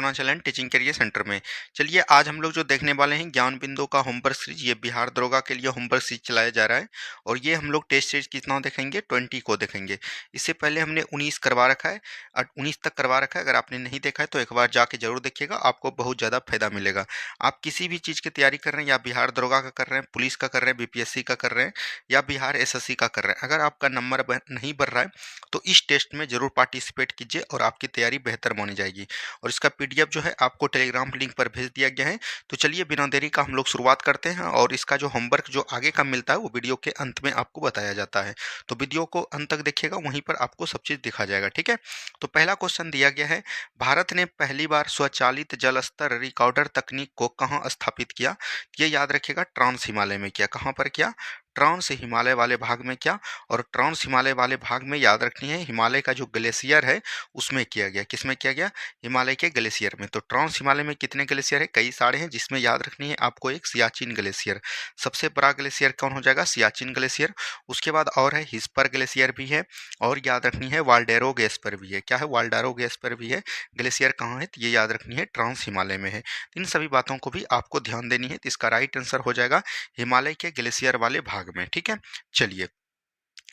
Himachal and teaching career centre में। चलिए आज हम लोग जो देखने वाले हैं ज्ञान बिंदु का होमवर्क सीरीज, ये बिहार दरोगा के लिए होमवर्क सीरीज चलाया जा रहा है और ये हम लोग टेस्ट सीरीज कितना देखेंगे, 20 को देखेंगे। इससे पहले हमने 19 करवा रखा है और 19 तक करवा रखा है। अगर आपने नहीं देखा है तो एक बार जाके जरूर देखिएगा, आपको बहुत ज़्यादा फायदा मिलेगा। आप किसी भी चीज़ की तैयारी कर रहे हैं, या बिहार दरोगा का कर रहे हैं, पुलिस का कर रहे हैं, बीपीएससी का कर रहे हैं, या बिहार एसएससी का कर रहे हैं, अगर आपका नंबर नहीं बढ़ रहा है तो इस टेस्ट में जरूर पार्टिसिपेट कीजिए और आपकी तैयारी बेहतर मानी जाएगी। और इसका पीडीएफ जो है आपको टेलीग्राम लिंक पर भेज दिया गया है। तो चलिए बिना देरी का हम लोग शुरुआत करते हैं और इसका जो होमवर्क जो आगे का मिलता है वो वीडियो के अंत में आपको बताया जाता है। तो वीडियो को अंत तक देखिएगा, वहीं पर आपको सब चीज़ दिखा जाएगा। ठीक है, तो पहला क्वेश्चन दिया गया है, भारत ने पहली बार स्वचालित जल स्तर रिकॉर्डर तकनीक को कहाँ स्थापित किया? ये याद रखिएगा, ट्रांस हिमालय में किया। कहाँ पर किया? ट्रांस हिमालय वाले भाग में क्या? और ट्रांस हिमालय वाले भाग में याद रखनी है, हिमालय का जो ग्लेशियर है उसमें किया गया। किसमें किया गया? हिमालय के ग्लेशियर में। तो ट्रांस हिमालय में कितने ग्लेशियर है? कई सारे हैं, जिसमें याद रखनी है आपको एक सियाचिन ग्लेशियर। सबसे बड़ा ग्लेशियर कौन हो जाएगा? सियाचिन ग्लेशियर। उसके बाद और है हिस्पर ग्लेशियर भी है, और याद रखनी है वाल्डेरो ग्लेशियर भी है। क्या है? वाल्डेरो ग्लेशियर भी है। ग्लेशियर कहाँ है? तो ये याद रखनी है ट्रांस हिमालय में है। इन सभी बातों को भी आपको ध्यान देनी है। तो इसका राइट आंसर हो जाएगा हिमालय के ग्लेशियर वाले भाग में। ठीक है, चलिए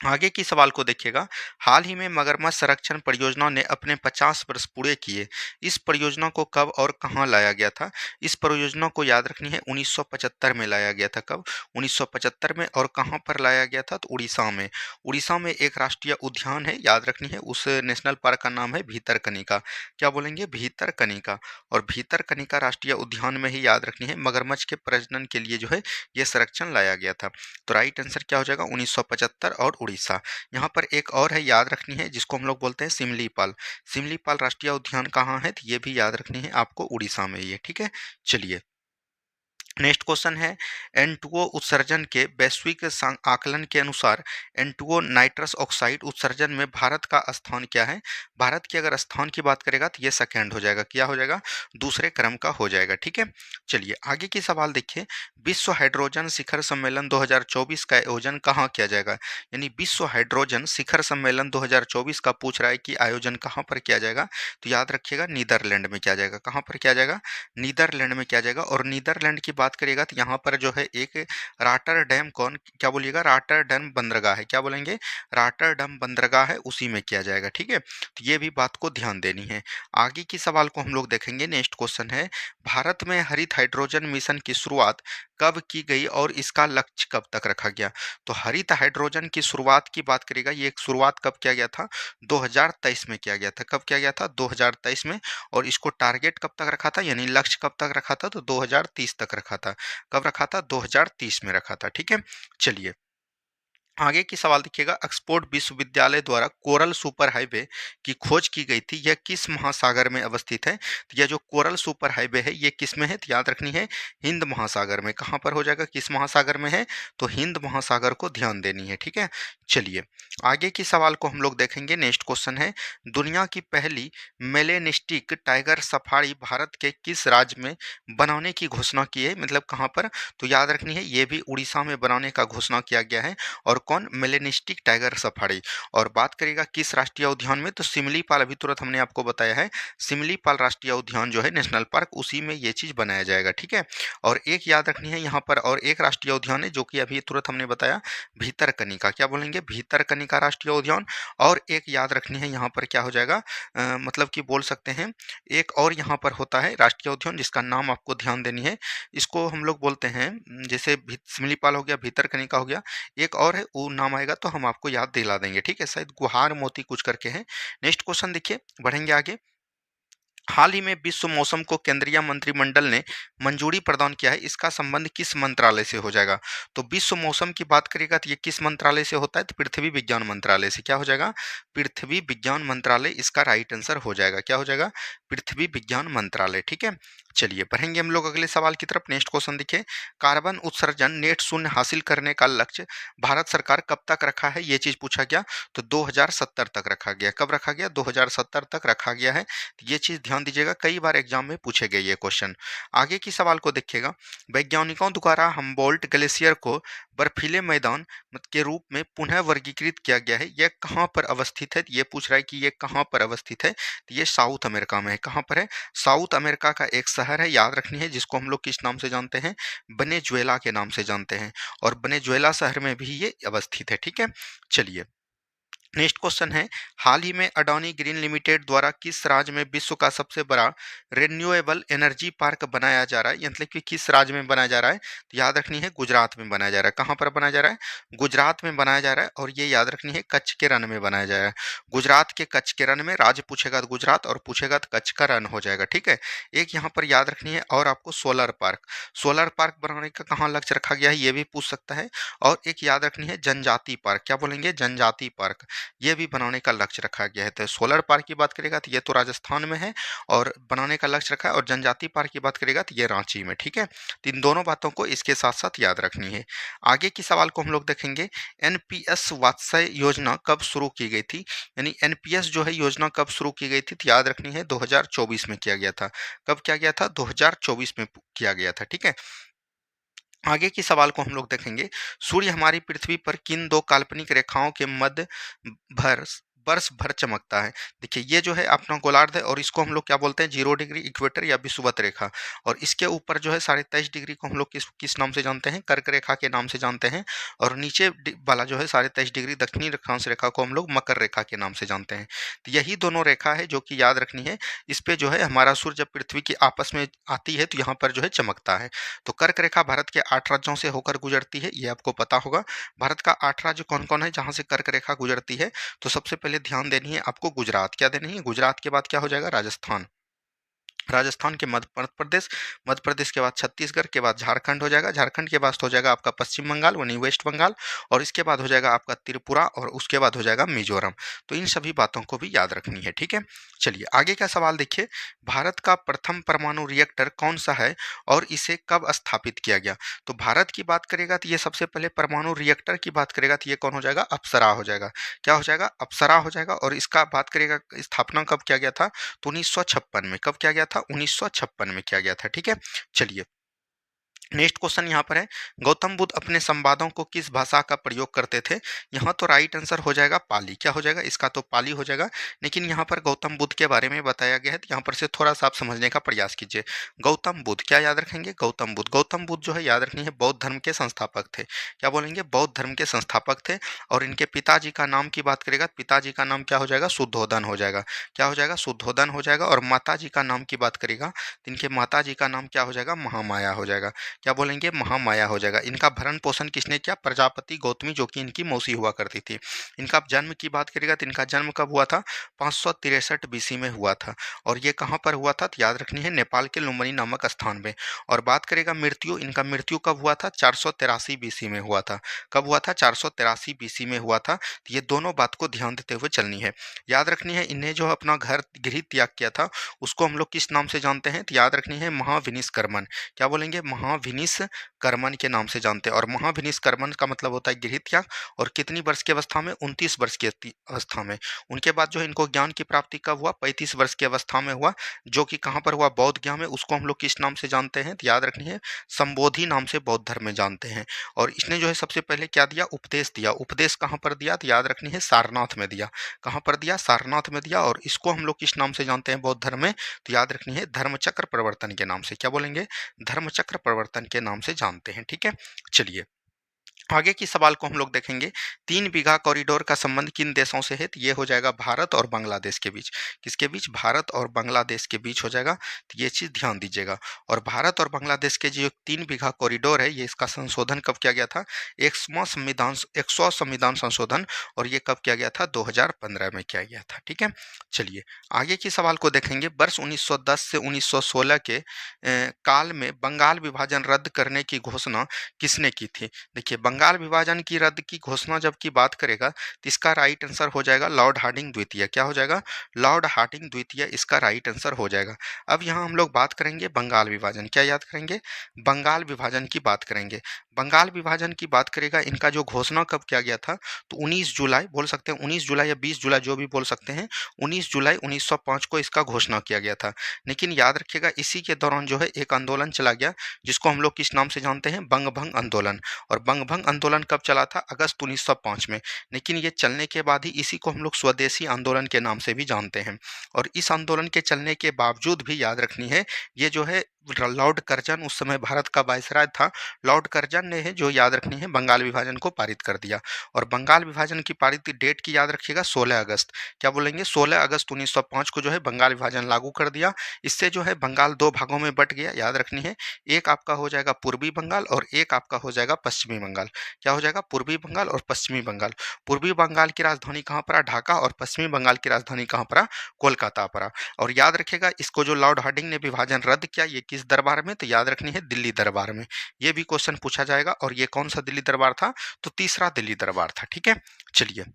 आगे की सवाल को देखिएगा। हाल ही में मगरमच्छ संरक्षण परियोजना ने अपने 50 वर्ष पूरे किए। इस परियोजना को कब और कहां लाया गया था? इस परियोजना को याद रखनी है 1975 में लाया गया था। कब? 1975 में। और कहां पर लाया गया था? तो उड़ीसा में। उड़ीसा में एक राष्ट्रीय उद्यान है, याद रखनी है, उस नेशनल पार्क का नाम है भीतरकनिका। क्या बोलेंगे? भीतरकनिका। और भीतरकनिका राष्ट्रीय उद्यान में ही याद रखनी है मगरमच्छ के प्रजनन के लिए जो है ये संरक्षण लाया गया था। तो राइट आंसर क्या हो जाएगा? 1975 और उड़ीसा। यहाँ पर एक और है, याद रखनी है, जिसको हम लोग बोलते हैं सिमलीपाल। सिमलीपाल राष्ट्रीय उद्यान कहाँ है? तो ये भी याद रखनी है आपको, उड़ीसा में ही है। ठीक है, चलिए नेक्स्ट क्वेश्चन है, N2O उत्सर्जन के वैश्विक आकलन के अनुसार N2O नाइट्रस ऑक्साइड उत्सर्जन में भारत का स्थान क्या है? भारत की अगर स्थान की बात करेगा तो ये सेकंड हो जाएगा। क्या हो जाएगा? दूसरे क्रम का हो जाएगा। ठीक है, चलिए आगे की सवाल देखिए। विश्व हाइड्रोजन शिखर सम्मेलन 2024 का आयोजन कहाँ किया जाएगा? यानी विश्व हाइड्रोजन शिखर सम्मेलन 2024 का पूछ रहा है कि आयोजन कहाँ पर किया जाएगा? तो याद रखिएगा नीदरलैंड में किया जाएगा। कहाँ पर किया जाएगा? नीदरलैंड में किया जाएगा। और नीदरलैंड की बात करिएगा तो यहाँ पर जो है एक रॉटरडैम, कौन, क्या बोलिएगा? रॉटरडैम बंदरगाह है। क्या बोलेंगे? रॉटरडैम बंदरगाह है, उसी में किया जाएगा। ठीक है, तो ये भी बात को ध्यान देनी है। आगे की सवाल को हम लोग देखेंगे। नेक्स्ट क्वेश्चन है, भारत में हरित हाइड्रोजन मिशन की शुरुआत कब की गई और इसका लक्ष्य कब तक रखा गया? तो हरित हाइड्रोजन की शुरुआत की बात करेगा, ये शुरुआत कब किया गया था? 2023 में किया गया था। कब किया गया था? 2023 में। और इसको टारगेट कब तक रखा था, यानी लक्ष्य कब तक रखा था? तो 2030 तक रखा था। कब रखा था? 2030 में रखा था। ठीक है, चलिए आगे की सवाल देखिएगा। ऑक्सफोर्ड विश्वविद्यालय द्वारा कोरल सुपर हाईवे की खोज की गई थी, यह किस महासागर में अवस्थित है? तो यह जो कोरल सुपर हाईवे है ये किस में है? तो याद रखनी है हिंद महासागर में। कहाँ पर हो जाएगा? किस महासागर में है? तो हिंद महासागर को ध्यान देनी है। ठीक है, चलिए आगे की सवाल को हम लोग देखेंगे। नेक्स्ट क्वेश्चन है, दुनिया की पहली मेलेनिस्टिक टाइगर सफारी भारत के किस राज्य में बनाने की घोषणा की है? मतलब कहाँ पर? तो याद रखनी है ये भी उड़ीसा में बनाने का घोषणा किया गया है। और कौन? Melanistic tiger safari. और बात करेगा किस राष्ट्रीय उद्यान में? तो सिमलीपाल, अभी तुरंत हमने आपको बताया है, सिमलीपाल राष्ट्रीय उद्यान जो है नेशनल पार्क, उसी में ये चीज बनाया जाएगा। ठीक है, और एक याद रखनी है यहाँ पर, और एक राष्ट्रीय उद्यान है जो कि अभी तुरंत हमने बताया, भीतरकनिका। क्या बोलेंगे? भीतरकनिका राष्ट्रीय उद्यान। और एक याद रखनी है यहाँ पर, क्या हो जाएगा, मतलब कि बोल सकते हैं एक और यहाँ पर होता है राष्ट्रीय उद्यान, जिसका नाम आपको ध्यान देनी है। इसको हम लोग बोलते हैं, जैसे सिमलीपाल हो गया, भीतरकनिका हो गया, एक और है वो नाम आएगा तो हम आपको याद दिला देंगे। ठीक है, शायद गुहार मोती कुछ करके है। नेक्स्ट क्वेश्चन देखिए, बढ़ेंगे आगे। हाल ही में विश्व मौसम को केंद्रीय मंत्रिमंडल ने मंजूरी प्रदान किया है, इसका संबंध किस मंत्रालय से हो जाएगा? तो विश्व मौसम की बात करेगा तो ये किस मंत्रालय से होता है? तो पृथ्वी विज्ञान मंत्रालय से। क्या हो जाएगा? पृथ्वी विज्ञान मंत्रालय इसका राइट आंसर हो जाएगा। क्या हो जाएगा? पृथ्वी विज्ञान मंत्रालय। ठीक है, चलिए बढ़ेंगे हम लोग अगले सवाल की तरफ। नेक्स्ट क्वेश्चन देखिए, कार्बन उत्सर्जन नेट शून्य हासिल करने का लक्ष्य भारत सरकार कब तक रखा है? ये चीज पूछा गया। तो 2070 तक रखा गया। कब रखा गया? 2070 तक रखा गया है। ये चीज ध्यान दीजिएगा, कई बार एग्जाम में पूछे गए ये क्वेश्चन। आगे की सवाल को देखिएगा, वैज्ञानिकों द्वारा हम्बोल्ट ग्लेशियर को बर्फीले मैदान के रूप में पुनः वर्गीकृत किया गया है, यह कहाँ पर अवस्थित है? ये पूछ रहा है कि ये कहाँ पर अवस्थित है, तो ये साउथ अमेरिका में है। कहाँ पर है? साउथ अमेरिका का एक शहर है, याद रखनी है, जिसको हम लोग किस नाम से जानते हैं? वेनेजुएला के नाम से जानते हैं, और वेनेजुएला शहर में भी ये अवस्थित है। ठीक है, चलिए नेक्स्ट क्वेश्चन है, हाल ही में अडानी ग्रीन लिमिटेड द्वारा किस राज्य में विश्व का सबसे बड़ा रिन्यूएबल एनर्जी पार्क बनाया जा रहा है? मतलब कि किस राज्य में बनाया जा रहा है? तो याद रखनी है, गुजरात में बनाया जा रहा है। कहाँ पर बनाया जा रहा है? गुजरात में बनाया जा रहा है, और ये याद रखनी है, कच्छ के रण में बनाया जा रहा है। गुजरात के कच्छ के रण में, राज्य पूछेगा तो गुजरात, और पूछेगा तो कच्छ का रण हो जाएगा। ठीक है, एक यहाँ पर याद रखनी है, और आपको सोलर पार्क बनाने का कहाँ लक्ष्य रखा गया है, ये भी पूछ सकता है। और एक याद रखनी है, जनजाति पार्क। क्या बोलेंगे? जनजाति पार्क, ये भी बनाने का लक्ष्य रखा गया है। तो सोलर पार्क की बात करेगा तो ये तो राजस्थान में है, और बनाने का लक्ष्य रखा है, और जनजाति पार्क की बात करेगा तो ये रांची में। ठीक है, तो इन दोनों बातों को इसके साथ साथ याद रखनी है। आगे की सवाल को हम लोग देखेंगे, एनपीएस वात्सल्य योजना कब शुरू की गई थी? यानी एनपीएस जो है योजना कब शुरू की गई थी, तो याद रखनी है 2024 में किया गया था। कब किया गया था? 2024 में किया गया था। ठीक है, आगे की सवाल को हम लोग देखेंगे, सूर्य हमारी पृथ्वी पर किन दो काल्पनिक रेखाओं के मध्य भर वर्ष भर चमकता है? देखिए, ये जो है अपना गोलार्ध है, और इसको हम लोग क्या बोलते हैं? 0 डिग्री इक्वेटर या विषुवत रेखा। और इसके ऊपर जो है 23.5 डिग्री को हम लोग किस किस नाम से जानते हैं? कर्क रेखा के नाम से जानते हैं। और नीचे वाला जो है 23.5 डिग्री दक्षिणी रेखांश रेखा को हम लोग मकर रेखा के नाम से जानते हैं। तो यही दोनों रेखा है जो कि याद रखनी है। इस पे जो है हमारा सूर्य जब पृथ्वी की आपस में आती है तो यहाँ पर जो है चमकता है। तो कर्क रेखा भारत के 8 राज्यों से होकर गुजरती है, ये आपको पता होगा। भारत का 8 राज्य कौन-कौन है जहाँ से कर्क रेखा गुजरती है? तो सबसे पहले ध्यान देनी है आपको गुजरात। क्या देनी है? गुजरात के बाद क्या हो जाएगा? राजस्थान। राजस्थान के मध्य प्रदेश, मध्य प्रदेश के बाद छत्तीसगढ़, के बाद झारखंड हो जाएगा, झारखंड के बाद हो जाएगा आपका पश्चिम बंगाल यानी वेस्ट बंगाल, और इसके बाद हो जाएगा आपका त्रिपुरा, और उसके बाद हो जाएगा मिजोरम। तो इन सभी बातों को भी याद रखनी है। ठीक है, चलिए आगे का सवाल देखिए, भारत का प्रथम परमाणु रिएक्टर कौन सा है और इसे कब स्थापित किया गया? तो भारत की बात करेगा तो ये सबसे पहले परमाणु रिएक्टर की बात करेगा तो ये कौन हो जाएगा? अप्सरा हो जाएगा। क्या हो जाएगा? अप्सरा हो जाएगा। और इसका बात करेगा स्थापना कब किया गया था? तो 1956 में। कब किया गया था? 1956 में किया गया था। ठीक है, चलिए नेक्स्ट क्वेश्चन यहाँ पर है, गौतम बुद्ध अपने संवादों को किस भाषा का प्रयोग करते थे? यहाँ तो राइट आंसर हो जाएगा पाली। क्या हो जाएगा? इसका तो पाली हो जाएगा। लेकिन यहाँ पर गौतम बुद्ध के बारे में बताया गया है, तो यहाँ पर से थोड़ा सा आप समझने का प्रयास कीजिए। गौतम बुद्ध क्या याद रखेंगे? गौतम बुद्ध जो है याद रखनी है बौद्ध धर्म के संस्थापक थे। क्या बोलेंगे? बौद्ध धर्म के संस्थापक थे। और इनके पिताजी का नाम की बात करेगा, पिताजी का नाम क्या हो जाएगा? शुद्धोदन हो जाएगा। क्या हो जाएगा? शुद्धोदन हो जाएगा। और माता जी का नाम की बात करेगा तो इनके माता जी का नाम क्या हो जाएगा? महामाया हो जाएगा। क्या बोलेंगे? महामाया हो जाएगा। इनका भरण पोषण किसने किया? प्रजापति गौतमी, जो कि इनकी मौसी हुआ करती थी। इनका जन्म की बात करेगा तो इनका जन्म कब हुआ था? 563 बीसी में हुआ था। और ये कहाँ पर हुआ था? तो याद रखनी है नेपाल के लुम्बिनी नामक स्थान में। और बात करेगा मृत्यु, इनका मृत्यु कब हुआ था? 483 बीसी में हुआ था। कब हुआ था? 483 बीसी में हुआ था। तो ये दोनों बात को ध्यान देते हुए चलनी है। याद रखनी है, इन्हें जो अपना घर गृह त्याग किया था उसको हम लोग किस नाम से जानते हैं? तो याद रखनी है महाविनिष्कर्मन। क्या बोलेंगे? महाविनिष्कर्मन के नाम से जानते हैं। और महाविनिष्कर्मन का मतलब होता है गृह त्याग। और कितनी वर्ष की अवस्था में? 29 वर्ष की अवस्था में। उनके बाद जो है इनको ज्ञान की प्राप्ति कब हुआ? 35 वर्ष की अवस्था में हुआ, जो कि कहाँ पर हुआ? बौद्ध ज्ञान में। उसको हम लोग किस नाम से जानते हैं? तो याद रखनी है संबोधि नाम से बौद्ध धर्म में जानते हैं। और इसने जो है सबसे पहले क्या दिया? उपदेश दिया। उपदेश कहाँ पर दिया? तो याद रखनी है सारनाथ में दिया। कहाँ पर दिया? सारनाथ में दिया। और इसको हम लोग किस नाम से जानते हैं बौद्ध धर्म में? तो याद रखनी है धर्मचक्र प्रवर्तन के नाम से। क्या बोलेंगे? धर्मचक्र प्रवर्तन के नाम से जानते हैं। ठीक है, चलिए आगे की सवाल को हम लोग देखेंगे, 3 बीघा कॉरिडोर का संबंध किन देशों से है? तो ये हो जाएगा भारत और बांग्लादेश के बीच। किसके बीच? भारत और बांग्लादेश के बीच हो जाएगा। तो ये चीज़ ध्यान दीजिएगा। और भारत और बांग्लादेश के जो 3 बीघा कॉरिडोर है, ये इसका संशोधन कब किया गया था? 100वां संविधान संशोधन। और ये कब किया गया था? 2015 में किया गया था। ठीक है, चलिए आगे की सवाल को देखेंगे, वर्ष 1910 से 1916 के काल में बंगाल विभाजन रद्द करने की घोषणा किसने की थी? देखिए, बंगाल विभाजन की रद्द की घोषणा जब की बात करेगा तो इसका राइट आंसर हो जाएगा लॉर्ड हार्डिंग द्वितीय। क्या हो जाएगा? लॉर्ड हार्डिंग द्वितीय इसका राइट आंसर हो जाएगा। अब यहाँ हम लोग बात करेंगे बंगाल विभाजन। क्या याद करेंगे? बंगाल विभाजन की बात करेंगे। बंगाल विभाजन की बात करेगा, इनका जो घोषणा कब किया गया था, तो 19 जुलाई बोल सकते हैं, 19 जुलाई या 20 जुलाई जो भी बोल सकते हैं, 19 जुलाई 1905 को इसका घोषणा किया गया था। लेकिन याद रखिएगा इसी के दौरान जो है एक आंदोलन चला गया, जिसको हम लोग किस नाम से जानते हैं, बंगभंग आंदोलन। और बंगभंग आंदोलन कब चला था, अगस्त 1905 में। लेकिन ये चलने के बाद ही इसी को हम लोग स्वदेशी आंदोलन के नाम से भी जानते हैं। और इस आंदोलन के चलने के बावजूद भी याद रखनी है, ये जो है लॉर्ड कर्जन उस समय भारत का वायसराय था, लॉर्ड कर्जन ने है जो याद रखनी है बंगाल विभाजन को पारित कर दिया। और बंगाल विभाजन की पारित डेट की याद रखिएगा 16 अगस्त, क्या बोलेंगे, 16 अगस्त 1905 को जो है बंगाल विभाजन लागू कर दिया। इससे जो है बंगाल दो भागों में बट गया, याद रखनी है, एक आपका हो जाएगा पूर्वी बंगाल और एक आपका हो जाएगा पश्चिमी बंगाल। क्या हो जाएगा, पूर्वी बंगाल और पश्चिमी बंगाल। पूर्वी बंगाल की राजधानी कहाँ पर, ढाका, और पश्चिमी बंगाल की राजधानी कहाँ पर, कोलकाता पर। और याद रखिएगा इसको जो लॉर्ड हार्डिंग ने विभाजन रद्द किया, ये किस दरबार में, तो याद रखनी है दिल्ली दरबार में। ये भी क्वेश्चन पूछा जाएगा। और ये कौन सा दिल्ली दरबार था, तो तीसरा दिल्ली दरबार था। ठीक है, चलिए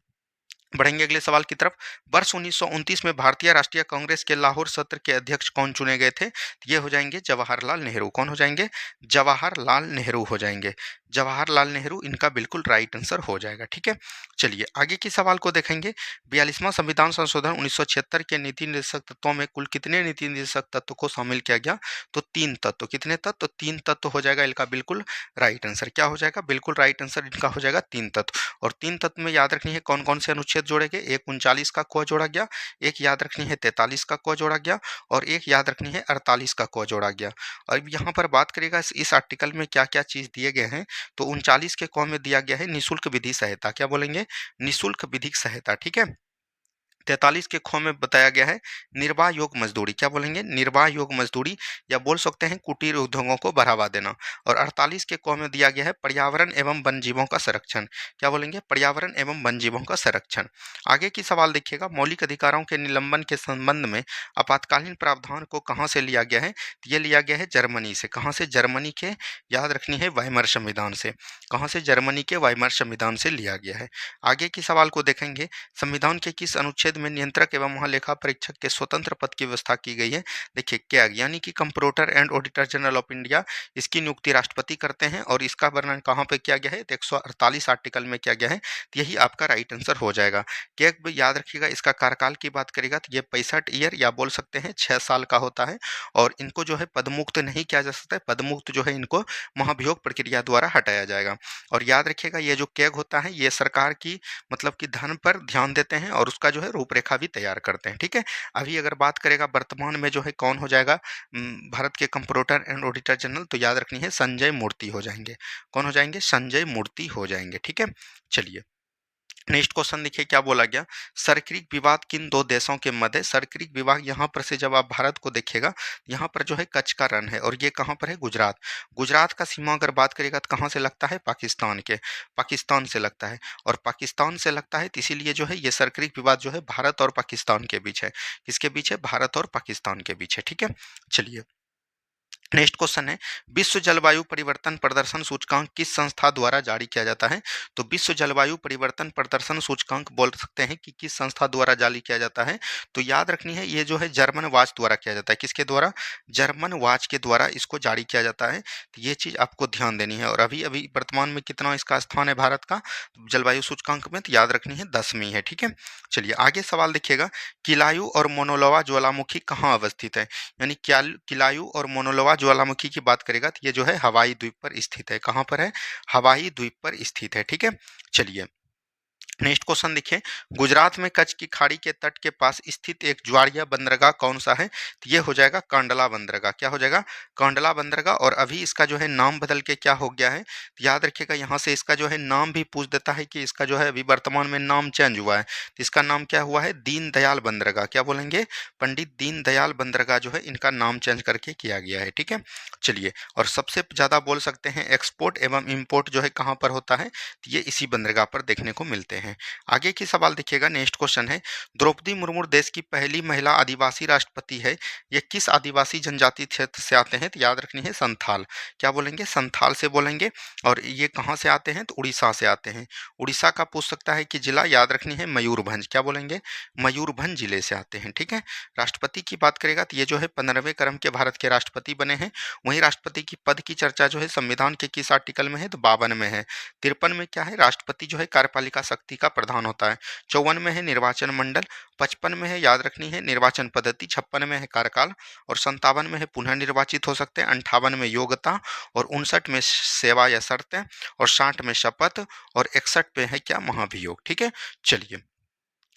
बढ़ेंगे अगले सवाल की तरफ। वर्ष 1929 में भारतीय राष्ट्रीय कांग्रेस के लाहौर सत्र के अध्यक्ष कौन चुने गए थे, ये हो जाएंगे जवाहरलाल नेहरू। कौन हो जाएंगे, जवाहरलाल नेहरू हो जाएंगे। जवाहरलाल नेहरू इनका बिल्कुल राइट आंसर हो जाएगा। ठीक है, चलिए आगे के सवाल को देखेंगे। 42वां संविधान संशोधन 1976 के नीति निर्देशक तत्वों में कुल कितने नीति निर्देशक तत्व को शामिल किया गया, तो 3 तत्व। कितने तत्व, तो 3 तत्व हो जाएगा इनका बिल्कुल राइट आंसर। क्या हो जाएगा, बिल्कुल राइट आंसर इनका हो जाएगा 3 तत्व। और 3 तत्व में याद रखनी है कौन कौन से अनुच्छेद जोड़े गए, एक 39 का क जोड़ा गया, एक याद रखनी है 43 का क जोड़ा गया, और एक याद रखनी है 48 का क जोड़ा गया। और यहाँ पर बात करेगा इस आर्टिकल में क्या क्या चीज दिए गए हैं, तो 39 के क में दिया गया है निःशुल्क विधि सहायता। क्या बोलेंगे, निःशुल्क विधिक सहायता। ठीक है, 43 के ख में बताया गया है निर्वाह योग मजदूरी। क्या बोलेंगे, निर्वाह योग मजदूरी, या बोल सकते हैं कुटीर उद्योगों को बढ़ावा देना। और 48 के क में दिया गया है पर्यावरण एवं वन जीवों का संरक्षण। क्या बोलेंगे, पर्यावरण एवं वन जीवों का संरक्षण। आगे की सवाल देखिएगा, मौलिक अधिकारों के निलंबन के संबंध में आपातकालीन प्रावधान को कहाँ से लिया गया है, ये लिया गया है जर्मनी से। कहाँ से, जर्मनी के, याद रखनी है वाइमर संविधान से। कहाँ से, जर्मनी के वाइमर संविधान से लिया गया है। आगे की सवाल को देखेंगे, संविधान के किस अनुच्छेद में नियंत्रक एवं महालेखा परीक्षक के स्वतंत्र पद की व्यवस्था की गई है, देखिए क्या, यानी कि comptroller and auditor general of India, इसकी नियुक्ति राष्ट्रपति करते हैं। और इसका वर्णन कहाँ पे किया गया है, तो 148 आर्टिकल में किया गया है। तो यही आपका राइट आंसर हो जाएगा। क्या याद रखिएगा, इसका कार्यकाल की बात करेगा तो ये 65 ईयर या बोल सकते हैं 6 साल का होता है। और इनको जो है पदमुक्त नहीं किया जा सकता है, पदमुक्त जो है इनको महाभियोग प्रक्रिया द्वारा हटाया जाएगा। और याद रखिएगा ये जो कैग होता है, ये सरकार की मतलब कि धन पर ध्यान देते हैं और उसका जो है रूपरेखा भी तैयार करते हैं। ठीक है, अभी अगर बात करेगा वर्तमान में जो है कौन हो जाएगा भारत के कंप्ट्रोलर एंड ऑडिटर जनरल, तो याद रखनी है संजय मूर्ति हो जाएंगे। कौन हो जाएंगे, संजय मूर्ति हो जाएंगे। ठीक है, चलिए नेक्स्ट क्वेश्चन देखिए क्या बोला गया, सर्क्रिक विवाद किन दो देशों के मध्य है। सर्क्रिक विवाद यहाँ पर से जब आप भारत को देखिएगा, यहाँ पर जो है कच्छ का रण है, और ये कहाँ पर है, गुजरात। गुजरात का सीमा अगर बात करेगा तो कहाँ से लगता है, पाकिस्तान के, पाकिस्तान से लगता है। और पाकिस्तान से लगता है तो इसीलिए जो है ये सर्क्रिक विवाद जो है भारत और पाकिस्तान के बीच है। किसके बीच है, भारत और पाकिस्तान के बीच है। ठीक है, चलिए नेक्स्ट क्वेश्चन है, विश्व जलवायु परिवर्तन प्रदर्शन सूचकांक किस संस्था द्वारा जारी किया जाता है। तो विश्व जलवायु परिवर्तन प्रदर्शन सूचकांक बोल सकते हैं कि किस संस्था द्वारा जारी किया जाता है, तो याद रखनी है ये जो है जर्मन वाच द्वारा किया जाता है। किसके द्वारा, जर्मन वाच के द्वारा इसको जारी किया जाता है। तो ये चीज आपको ध्यान देनी है। और अभी अभी वर्तमान में कितना इसका स्थान है भारत का जलवायु सूचकांक में, तो याद रखनी है 10वीं है। ठीक है, चलिए आगे सवाल देखिएगा, किलायू और मोनोलोवा ज्वालामुखी कहाँ अवस्थित है। यानी किलायू और मोनोलोवा ज्वालामुखी की बात करेगा तो ये जो है हवाई द्वीप पर स्थित है। कहाँ पर है, हवाई द्वीप पर स्थित है। ठीक है, चलिए नेक्स्ट क्वेश्चन देखिए, गुजरात में कच्छ की खाड़ी के तट के पास स्थित एक ज्वारीय बंदरगाह कौन सा है, तो ये हो जाएगा कांडला बंदरगाह। क्या हो जाएगा, कांडला बंदरगाह। और अभी इसका जो है नाम बदल के क्या हो गया है, तो याद रखिएगा यहाँ से इसका जो है नाम भी पूछ देता है कि इसका जो है अभी वर्तमान में नाम चेंज हुआ है। तो इसका नाम क्या हुआ है, दीनदयाल बंदरगाह। क्या बोलेंगे, पंडित दीनदयाल बंदरगाह जो है इनका नाम चेंज करके किया गया है। ठीक है, चलिए और सबसे ज़्यादा बोल सकते हैं एक्सपोर्ट एवं इम्पोर्ट जो है कहाँ पर होता है, तो ये इसी बंदरगाह पर देखने को मिलते हैं। हैं। आगे की सवाल देखिएगा, नेक्स्ट क्वेश्चन है, द्रौपदी मुर्मू देश की पहली महिला आदिवासी राष्ट्रपति है। ये किस आदिवासी जनजाति क्षेत्र से आते हैं? तो याद रखनी है संथाल। क्या बोलेंगे? संथाल से बोलेंगे। और ये कहाँ से आते हैं? तो उड़ीसा से आते हैं। उड़ीसा का पूछ सकता है कि जिला, याद रखनी है मयूरभंज। क्या बोलेंगे? मयूरभंज जिले से आते हैं। ठीक है। राष्ट्रपति की बात करेगा तो ये जो है 15वें क्रम के भारत के राष्ट्रपति बने हैं। वहीं राष्ट्रपति की पद की चर्चा जो है संविधान के किस आर्टिकल में है? तो 52 में है। 53 में क्या है? राष्ट्रपति जो है कार्यपालिका शक्ति का प्रधान होता है। 54 में है निर्वाचन मंडल। 55 में है, याद रखनी है, निर्वाचन पद्धति। 56 में है कार्यकाल। और 57 में है पुनः निर्वाचित हो सकते हैं। 58 में योग्यता। और 59 में सेवा या शर्तें। और 60 में शपथ। और 61 पे है क्या? महाभियोग। ठीक है। चलिए,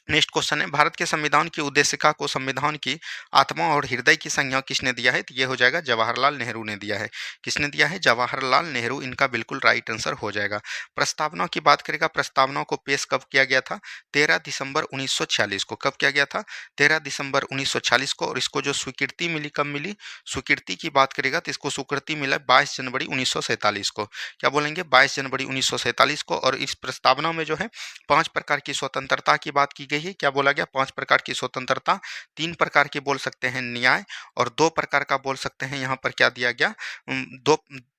नेक्स्ट क्वेश्चन है, भारत के संविधान की उद्देशिका को संविधान की आत्मा और हृदय की संज्ञा किसने दिया है? तो ये हो जाएगा जवाहरलाल नेहरू ने दिया है। किसने दिया है? जवाहरलाल नेहरू। इनका बिल्कुल राइट आंसर हो जाएगा। प्रस्तावना की बात करेगा, प्रस्तावना को पेश कब किया गया था? 13 दिसंबर 1946 को। कब किया गया था? 13 दिसंबर 1946 को। और इसको जो स्वीकृति मिली, कब मिली? स्वीकृति की बात करेगा तो इसको स्वीकृति मिला 22 जनवरी 1947 को। क्या बोलेंगे? 22 जनवरी 1947 को। और इस प्रस्तावना में जो है 5 प्रकार की स्वतंत्रता की बात की गई है। क्या बोला गया? 5 प्रकार की स्वतंत्रता। 3 प्रकार की बोल सकते हैं न्याय। और 2 प्रकार का बोल सकते हैं, यहाँ पर क्या दिया गया?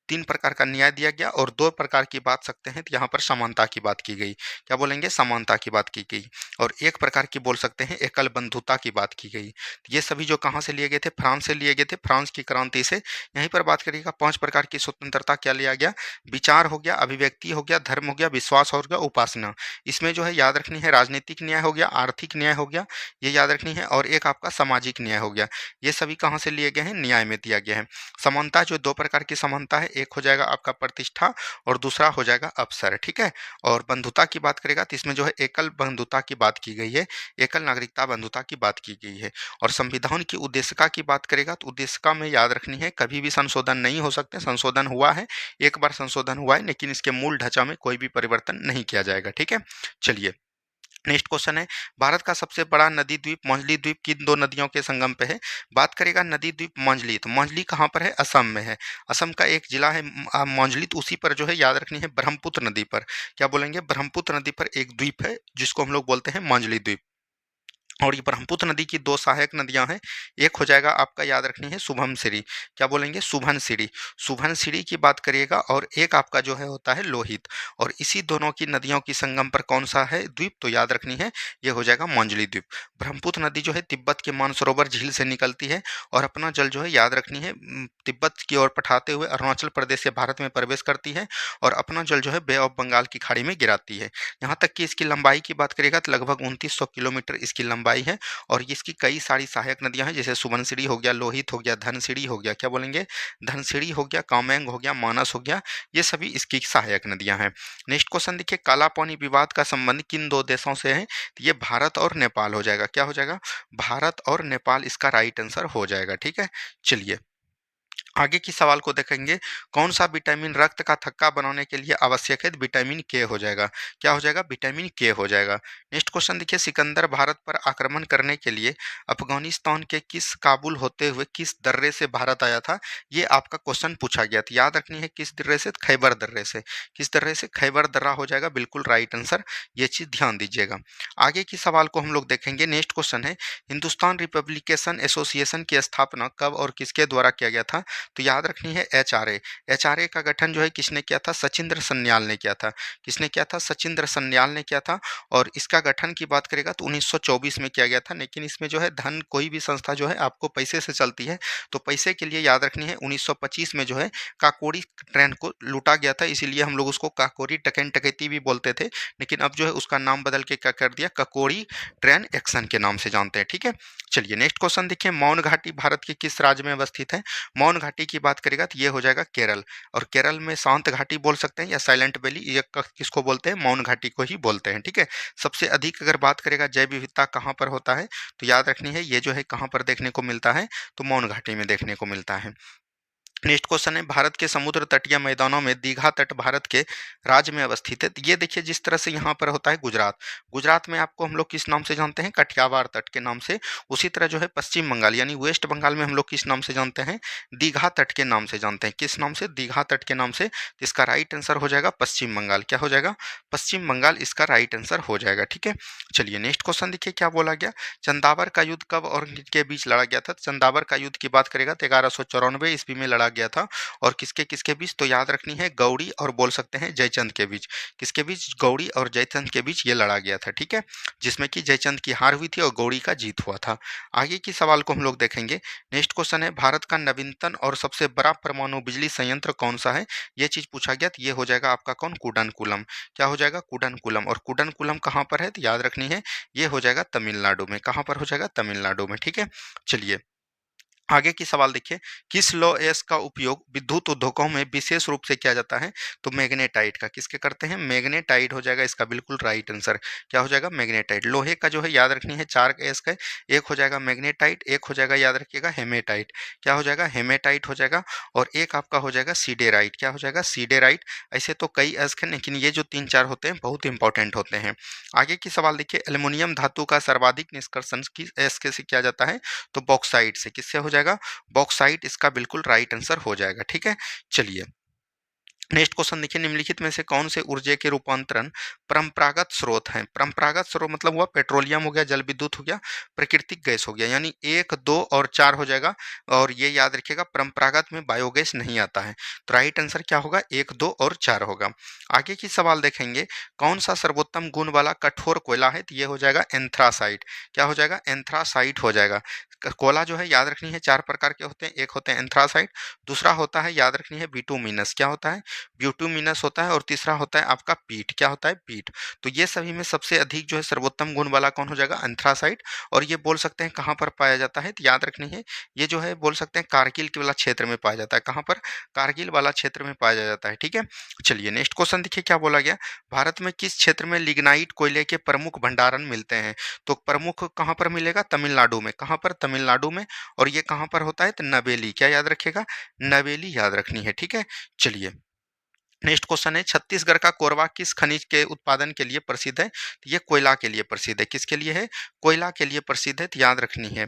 3 प्रकार का न्याय दिया गया। और 2 प्रकार की बात सकते हैं तो यहाँ पर समानता की बात की गई। क्या बोलेंगे? समानता की बात की गई। और 1 प्रकार की बोल सकते हैं एकल बंधुता की बात की गई। ये सभी जो कहाँ से लिए गए थे? फ्रांस से लिए गए थे। फ्रांस की क्रांति से। यहीं पर बात करिएगा, 5 प्रकार की स्वतंत्रता क्या लिया गया? विचार हो गया, अभिव्यक्ति हो गया, धर्म हो गया, विश्वास हो गया, उपासना। इसमें जो है याद रखनी है राजनीतिक न्याय हो गया, आर्थिक न्याय हो गया, ये याद रखनी है। और एक आपका सामाजिक न्याय हो गया। ये सभी कहाँ से लिए गए हैं? न्याय में दिया गया है। समानता जो 2 प्रकार की समानता है, एक हो जाएगा आपका प्रतिष्ठा और दूसरा हो जाएगा अवसर। ठीक है। और बंधुता की बात करेगा तो इसमें जो है एकल बंधुता की बात की गई है, एकल नागरिकता बंधुता की बात की गई है। और संविधान की उद्देशिका की बात करेगा तो उद्देशिका में याद रखनी है कभी भी संशोधन नहीं हो सकते। संशोधन हुआ है, एक बार संशोधन हुआ है, लेकिन इसके मूल ढांचा में कोई भी परिवर्तन नहीं किया जाएगा। ठीक है। चलिए, नेक्स्ट क्वेश्चन है, भारत का सबसे बड़ा नदी द्वीप मांझली द्वीप किन 2 नदियों के संगम पे है? बात करेगा नदी द्वीप मांझली, तो मांझली कहाँ पर है? असम में है। असम का एक जिला है मांझली, तो उसी पर जो है याद रखनी है ब्रह्मपुत्र नदी पर। क्या बोलेंगे? ब्रह्मपुत्र नदी पर एक द्वीप है जिसको हम लोग बोलते हैं मांझली द्वीप। और ये ब्रह्मपुत्र नदी की 2 सहायक नदियां हैं। एक हो जाएगा आपका, याद रखनी है, शुभमसिरी। क्या बोलेंगे? शुभनसिरी। शुभनसिरी की बात करिएगा। और एक आपका जो है होता है लोहित। और इसी दोनों की नदियों की संगम पर कौन सा है द्वीप? तो याद रखनी है, ये हो जाएगा मांझली द्वीप। ब्रह्मपुत्र नदी जो है तिब्बत के मानसरोवर झील से निकलती है। और अपना जल जो है याद रखनी है तिब्बत की ओर पठाते हुए अरुणाचल प्रदेश से भारत में प्रवेश करती है। और अपना जल जो है बे ऑफ बंगाल की खाड़ी में गिराती है। यहाँ तक कि इसकी लंबाई की बात करेगा तो लगभग 2900 किलोमीटर इसकी लंबाई है। और इसकी कई सारी सहायक नदियां हैं, जैसे सुबनसिरी हो गया, लोहित हो गया, धनसिरी हो गया। क्या बोलेंगे? धनसिरी हो गया, कामेंग हो गया, मानस हो गया। ये सभी इसकी सहायक नदियां हैं। नेक्स्ट क्वेश्चन देखिए, काला पानी विवाद का संबंध किन 2 देशों से है? तो ये भारत और नेपाल हो जाएगा। क्या हो जाएगा? भारत और नेपाल इसका राइट आंसर हो जाएगा। ठीक है। चलिए, आगे की सवाल को देखेंगे, कौन सा विटामिन रक्त का थक्का बनाने के लिए आवश्यक है? तो विटामिन के हो जाएगा। क्या हो जाएगा? विटामिन के हो जाएगा। नेक्स्ट क्वेश्चन देखिए, सिकंदर भारत पर आक्रमण करने के लिए अफगानिस्तान के किस काबुल होते हुए किस दर्रे से भारत आया था? ये आपका क्वेश्चन पूछा गया था। याद रखनी है किस दर्रे से? खैबर दर्रे से। किस दर्रे से? खैबर दर्रा हो जाएगा बिल्कुल राइट आंसर। ये चीज ध्यान दीजिएगा। आगे की सवाल को हम लोग देखेंगे। नेक्स्ट क्वेश्चन है, हिंदुस्तान रिपब्लिकेशन एसोसिएशन की स्थापना कब और किसके द्वारा किया गया था? तो याद रखनी है एचआरए। एचआरए का गठन जो है किसने किया था? सचिंद्र सन्याल ने किया था। किसने किया था? सचिंद्र सन्याल ने किया था। और इसका गठन की बात करेगा तो 1924 में किया गया था। लेकिन इसमें जो है धन, कोई भी संस्था जो है आपको पैसे से चलती है, तो पैसे के लिए याद रखनी है 1925 में जो है काकोरी ट्रेन को लूटा गया था, इसीलिए हम लोग उसको काकोरी टकन टकैती भी बोलते थे। लेकिन अब जो है उसका नाम बदल के क्या कर दिया? ककोरी ट्रेन एक्शन के नाम से जानते हैं। ठीक है। चलिए, नेक्स्ट क्वेश्चन देखिए, मौन घाटी भारत के किस राज्य में अवस्थित है? मौन घाटी की बात करेगा तो ये हो जाएगा केरल। और केरल में शांत घाटी बोल सकते हैं या साइलेंट वैली, ये किसको बोलते हैं? मौन घाटी को ही बोलते हैं। ठीक है। सबसे अधिक अगर बात करेगा जैव विविधता कहाँ पर होता है, तो याद रखनी है ये जो है कहाँ पर देखने को मिलता है? तो मौन घाटी में देखने को मिलता है। नेक्स्ट क्वेश्चन है, भारत के समुद्र तटीय मैदानों में दीघा तट भारत के राज्य में अवस्थित है। तो ये देखिए, जिस तरह से यहाँ पर होता है गुजरात, गुजरात में आपको हम लोग किस नाम से जानते हैं, कठियावाड़ तट के नाम से। उसी तरह जो है पश्चिम बंगाल यानी वेस्ट बंगाल में हम लोग किस नाम से जानते हैं, दीघा तट के नाम से जानते हैं। किस नाम से, दीघा तट के नाम से। तो इसका राइट आंसर हो जाएगा पश्चिम बंगाल। क्या हो जाएगा, पश्चिम बंगाल इसका राइट आंसर हो जाएगा। ठीक है, चलिए नेक्स्ट क्वेश्चन देखिए क्या बोला गया। चंदावर का युद्ध कब और किसके बीच लड़ा गया था। चंदावर का युद्ध की बात करेगा तो 1194 ईस्वी में लड़ा गया था। और किसके किसके बीच, तो याद रखनी है गौड़ी और बोल सकते हैं जयचंद के बीच। किसके बीच, गौड़ी और जयचंद के बीच ये लड़ा गया था। ठीक है, जिसमें कि जयचंद की हार हुई थी और गौड़ी का जीत हुआ था। आगे की सवाल को हम लोग देखेंगे। नेक्स्ट क्वेश्चन है, भारत का नवीनतम और सबसे बड़ा परमाणु बिजली संयंत्र कौन सा है। ये चीज पूछा गया, तो ये हो जाएगा आपका कौन, कुडनकुलम। क्या हो जाएगा, कुडनकुलम। और कुडनकुलम कहाँ पर है, तो याद रखनी है ये हो जाएगा तमिलनाडु में। कहाँ पर हो जाएगा, तमिलनाडु में। ठीक है, चलिए आगे की सवाल देखिए, किस लौह अयस्क का उपयोग विद्युत उद्योगों में विशेष रूप से किया जाता है। तो मैग्नेटाइट का। किसके करते हैं, मैग्नेटाइट हो जाएगा इसका बिल्कुल राइट आंसर। क्या हो जाएगा, मैग्नेटाइट। लोहे का जो है याद रखनी है चार अयस्क है। एक हो जाएगा मैग्नेटाइट, एक हो जाएगा याद रखिएगा हेमेटाइट। क्या हो जाएगा, हेमेटाइट हो जाएगा। और एक आपका हो जाएगा सीडेराइट। क्या हो जाएगा, सीडेराइट। ऐसे तो कई अयस्क हैं, लेकिन ये जो तीन चार होते हैं बहुत इंपॉर्टेंट होते हैं। आगे की सवाल देखिए, एल्युमिनियम धातु का सर्वाधिक निष्कर्षण किस अयस्क से किया जाता है। तो बॉक्साइट से। किससे हो जाएगा, बॉक्साइट इसका बिल्कुल राइट आंसर हो जाएगा। ठीक है, चलिए नेक्स्ट क्वेश्चन देखिए, निम्नलिखित में से कौन से ऊर्जा के रूपांतरण परंपरागत स्रोत हैं। परंपरागत स्रोत मतलब हुआ पेट्रोलियम हो गया, जल विद्युत हो गया, प्राकृतिक गैस हो गया। यानी एक, दो और चार हो जाएगा। और ये याद रखिएगा परंपरागत में बायोगैस नहीं आता है। तो राइट आंसर क्या होगा, एक, दो और चार होगा। आगे की सवाल देखेंगे, कौन सा सर्वोत्तम गुण वाला कठोर कोयला है। तो ये हो जाएगा एंथ्रासाइट। क्या हो जाएगा, एंथ्रासाइट हो जाएगा। कोयला जो है याद रखनी है चार प्रकार के होते हैं। एक होते हैं एंथ्रासाइट, दूसरा होता है याद रखनी है बिटुमिनस। क्या होता है, ब्यूटूमिनस होता है। और तीसरा होता है आपका पीट। क्या होता है, पीट। तो ये सभी में सबसे अधिक जो है सर्वोत्तम गुण वाला कौन हो जाएगा, एंथ्रासाइट। और ये बोल सकते हैं कहाँ पर पाया जाता है, तो याद रखनी है ये जो है बोल सकते हैं कारगिल के वाला क्षेत्र में पाया जाता है। कहाँ पर, कारगिल वाला क्षेत्र में पाया जाता है। ठीक है, चलिए नेक्स्ट क्वेश्चन देखिए क्या बोला गया। भारत में किस क्षेत्र में लिग्नाइट कोयले के प्रमुख भंडारण मिलते हैं। तो प्रमुख कहाँ पर मिलेगा, तमिलनाडु में। कहाँ पर, तमिलनाडु में। और ये कहाँ पर होता है, तो नवेली। क्या याद रखिएगा, नवेली याद रखनी है। ठीक है, चलिए नेक्स्ट क्वेश्चन है, छत्तीसगढ़ का कोरबा किस खनिज के उत्पादन के लिए प्रसिद्ध है। तो ये कोयला के लिए प्रसिद्ध है। किसके लिए है, कोयला के लिए प्रसिद्ध है। तो याद रखनी है।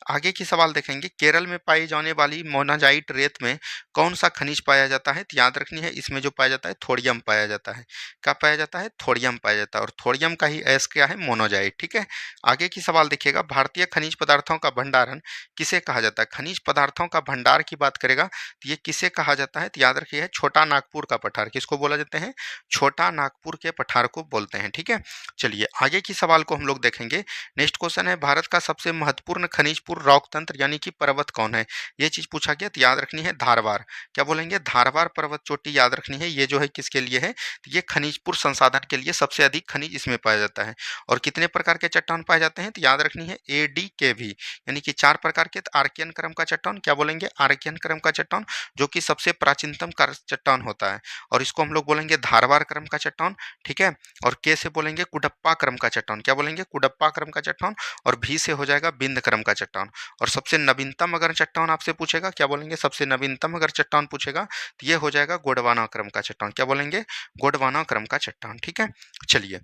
आगे की सवाल देखेंगे, केरल में पाई जाने वाली मोनाजाइट रेत में कौन सा खनिज पाया जाता है। तो याद रखनी है इसमें जो पाया जाता है थोड़ियम पाया जाता है। क्या पाया जाता है, थोड़ियम पाया जाता है। और थोड़ियम का ही अयस्क क्या है, मोनाजाइट। ठीक है, आगे की सवाल देखिएगा, भारतीय खनिज पदार्थों का भंडारण किसे कहा जाता है। खनिज पदार्थों का भंडार की बात करेगा तो ये किसे कहा जाता है, तो याद रखिए छोटा नागपुर का पठार। किसको बोला जाते हैं, छोटा नागपुर के पठार को बोलते हैं। ठीक है, चलिए आगे की सवाल को हम लोग देखेंगे। नेक्स्ट क्वेश्चन है, भारत का सबसे महत्वपूर्ण खनिजपूर्ण रॉक तंत्र यानी कि पर्वत कौन है। ये चीज पूछा गया, तो याद रखनी है धारवाड़। क्या बोलेंगे, धारवाड़ पर्वत चोटी याद रखनी है। ये जो है किसके लिए है, तो ये खनिजपूर्ण संसाधन के लिए सबसे अधिक खनिज इसमें पाया जाता है। और कितने प्रकार के चट्टान पाए जाते हैं, तो याद रखनी है ADKV यानी कि चार प्रकार के। आर्कियन क्रम का चट्टान। क्या बोलेंगे, आर्कियन क्रम का चट्टान, जो कि सबसे प्राचीनतम चट्टान होता है। और इसको हम लोग बोलेंगे धारवाड़ क्रम का चट्टान। ठीक है, और के से बोलेंगे कुडप्पा क्रम का चट्टान। क्या बोलेंगे, कुडप्पा क्रम का चट्टान। और भी से हो जाएगा बिंद क्रम का चट्टान। और सबसे नवीनतम अगर चट्टान आपसे पूछेगा, क्या बोलेंगे, सबसे नवीनतम अगर चट्टान पूछेगा तो ये हो जाएगा गोंडवाना क्रम का चट्टान। क्या बोलेंगे, गोंडवाना क्रम का चट्टान। ठीक है, चलिए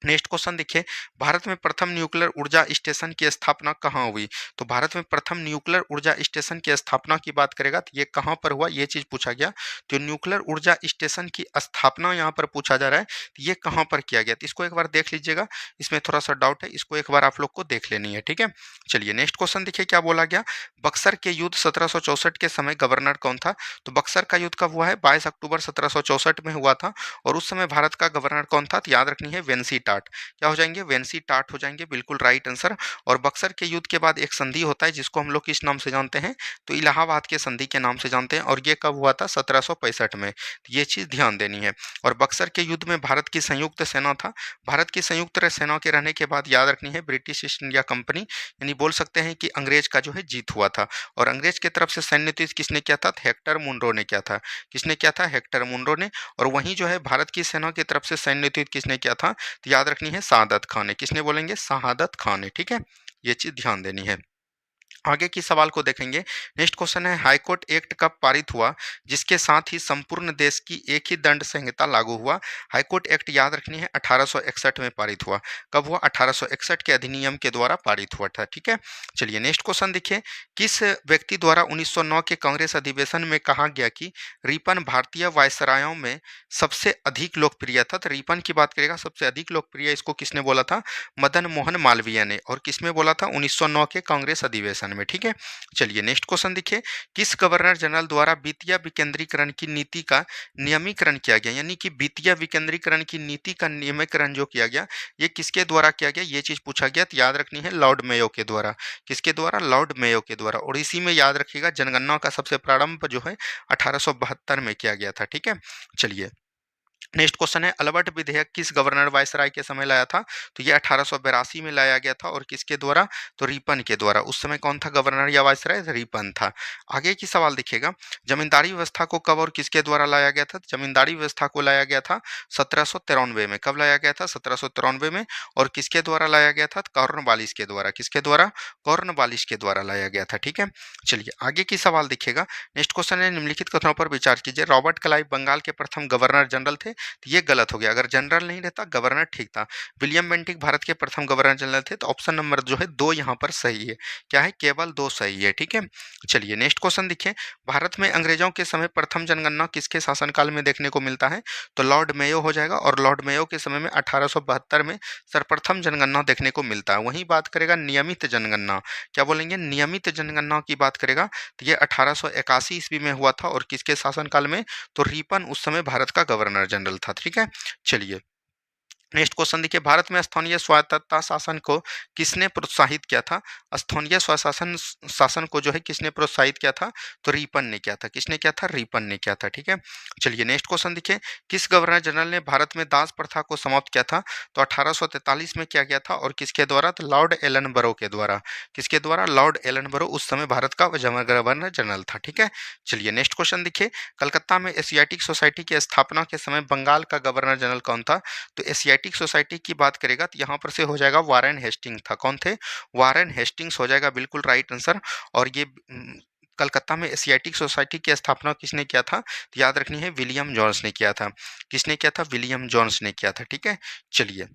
नेक्स्ट क्वेश्चन देखिए, भारत में प्रथम न्यूक्लियर ऊर्जा स्टेशन की स्थापना कहाँ हुई। तो भारत में प्रथम न्यूक्लियर ऊर्जा स्टेशन की स्थापना की बात करेगा तो ये कहाँ पर हुआ, ये चीज पूछा गया। तो न्यूक्लियर ऊर्जा स्टेशन की स्थापना यहाँ पर पूछा जा रहा है, तो ये कहाँ पर किया गया। तो इसको एक बार देख लीजिएगा, इसमें थोड़ा सा डाउट है, इसको एक बार आप लोग को देख लेनी है। ठीक है, चलिए नेक्स्ट क्वेश्चन देखिए क्या बोला गया। बक्सर के युद्ध 1764 के समय गवर्नर कौन था। तो बक्सर का युद्ध कब हुआ है, 22 अक्टूबर 1764 में हुआ था। और उस समय भारत का गवर्नर कौन था, तो याद रखनी है वेंसी टाट। क्या हो जाएंगे, वेंसी टाट हो जाएंगे, बिल्कुल राइट आंसर। और बक्सर के युद्ध के बाद एक संधि होता है जिसको हम लोग किस नाम से जानते हैं, तो इलाहाबाद के संधि के नाम से जानते हैं। और ये कब हुआ था, 1765 में। तो ये चीज ध्यान देनी है। और बक्सर के युद्ध में भारत की संयुक्त सेना था। भारत की संयुक्त सेना के रहने के बाद याद रखनी है ब्रिटिश ईस्ट इंडिया कंपनी यानी बोल सकते हैं कि अंग्रेज का जो है जीत हुआ था। और अंग्रेज की तरफ से सैन्य युद्ध किसने किया था, हेक्टर मुनरो ने किया था। किसने किया था, हेक्टर मुनरो ने। और वहीं जो है भारत की सेना की तरफ से सैन्य युद्ध किसने किया था, तो याद रखनी है शहादत खान ने। किसने बोलेंगे, शहादत खान ने। ठीक है, ये चीज ध्यान देनी है। आगे की सवाल को देखेंगे। नेक्स्ट क्वेश्चन है, हाईकोर्ट एक्ट कब पारित हुआ जिसके साथ ही संपूर्ण देश की एक ही दंड संहिता लागू हुआ? हाईकोर्ट एक्ट याद रखनी है 1861 में पारित हुआ। कब हुआ? 1861 के अधिनियम के द्वारा पारित हुआ था। ठीक है, चलिए नेक्स्ट क्वेश्चन देखिए। किस व्यक्ति द्वारा 1909 के कांग्रेस अधिवेशन में कहा गया कि रिपन भारतीय वायसरायों में सबसे अधिक लोकप्रिय था? तो रिपन की बात करेगा, सबसे अधिक लोकप्रिय इसको किसने बोला था? मदन मोहन मालवीय ने। और किसमें बोला था? 1909 के कांग्रेस अधिवेशन में। ठीक है, चलिए नेक्स्ट क्वेश्चन देखिए। किस गवर्नर जनरल द्वारा वित्तीय विकेंद्रीकरण की नीति का नियमीकरण किया गया? यानी कि वित्तीय विकेंद्रीकरण की नीति का नियमीकरण जो किया गया, ये किसके द्वारा किया गया? ये चीज पूछा गया, तो याद रखनी है लॉर्ड मेयो के द्वारा। किसके द्वारा? लॉर्ड मेयो के द्वारा। और इसी में याद रखिएगा जनगणना का सबसे प्रारंभ जो है 1872 में किया गया था। ठीक है, चलिए नेक्स्ट क्वेश्चन है, अल्बर्ट विधेयक किस गवर्नर वायसराय के समय लाया था? तो ये 1882 में लाया गया था। और किसके द्वारा? तो रिपन के द्वारा। उस समय कौन था गवर्नर या वायसराय? रिपन था। आगे की सवाल देखिएगा, जमींदारी व्यवस्था को कब और किसके द्वारा लाया गया था? जमींदारी व्यवस्था को लाया गया था 1793 में। कब लाया गया था? 1793 में। और किसके द्वारा लाया गया था? कॉर्नवालिस के द्वारा। किसके द्वारा? कॉर्नवालिस के द्वारा लाया गया था। ठीक है, चलिए आगे की सवाल देखिएगा। नेक्स्ट क्वेश्चन है, निम्नलिखित कथनों पर विचार कीजिए। रॉबर्ट क्लाइव बंगाल के प्रथम गवर्नर जनरल थे। तो ये गलत हो गया, अगर जनरल नहीं रहता गवर्नर ठीक था। विलियम बेंटिक भारत के प्रथम गवर्नर जनरल थे। तो ऑप्शन नंबर जो है 2 यहाँ पर सही है। क्या है? केवल 2 सही है। ठीक है, चलिए नेक्स्ट क्वेश्चन देखिए। भारत में अंग्रेजों के समय प्रथम जनगणना किसके शासनकाल में देखने को मिलता है? तो लॉर्ड मेयो हो जाएगा। और लॉर्ड मेयो के समय में 1872 में सर्वप्रथम जनगणना देखने को मिलता है। वहीं बात करेगा नियमित जनगणना, क्या बोलेंगे? नियमित जनगणना की बात करेगा, तो ये 1881 ईस्वी में हुआ था। और किसके शासनकाल में? तो रिपन उस समय भारत का गवर्नर जनरल था। ठीक है, चलिए नेक्स्ट क्वेश्चन देखिए। भारत में स्थानीय स्वायत्तता शासन को किसने प्रोत्साहित किया था? स्थानीय स्वशासन शासन को जो है किसने प्रोत्साहित किया था? तो रिपन ने किया था। किसने किया था? रिपन ने किया था। ठीक है, चलिए नेक्स्ट क्वेश्चन देखिए। किस गवर्नर जनरल ने भारत में दास प्रथा को समाप्त किया था? तो 1843 में किया गया था। और किसके द्वारा? तो लॉर्ड एलन बरो के द्वारा। किसके द्वारा? लॉर्ड एलन बरो उस समय भारत का गवर्नर जनरल था। ठीक है, चलिए नेक्स्ट क्वेश्चन देखिए। कलकत्ता में एशियाटिक सोसाइटी की स्थापना के समय बंगाल का गवर्नर जनरल कौन था? तो एशियाटिक सोसाइटी की बात करेगा, तो यहाँ पर से हो जाएगा वारेन हेस्टिंग था। कौन थे? वारेन हेस्टिंग्स हो जाएगा बिल्कुल राइट आंसर। और ये कलकत्ता में एशियाटिक सोसाइटी की स्थापना किसने किया था? तो याद रखनी है विलियम जॉन्स ने किया था। किसने किया था? विलियम जॉन्स ने किया था। ठीक है, चलिए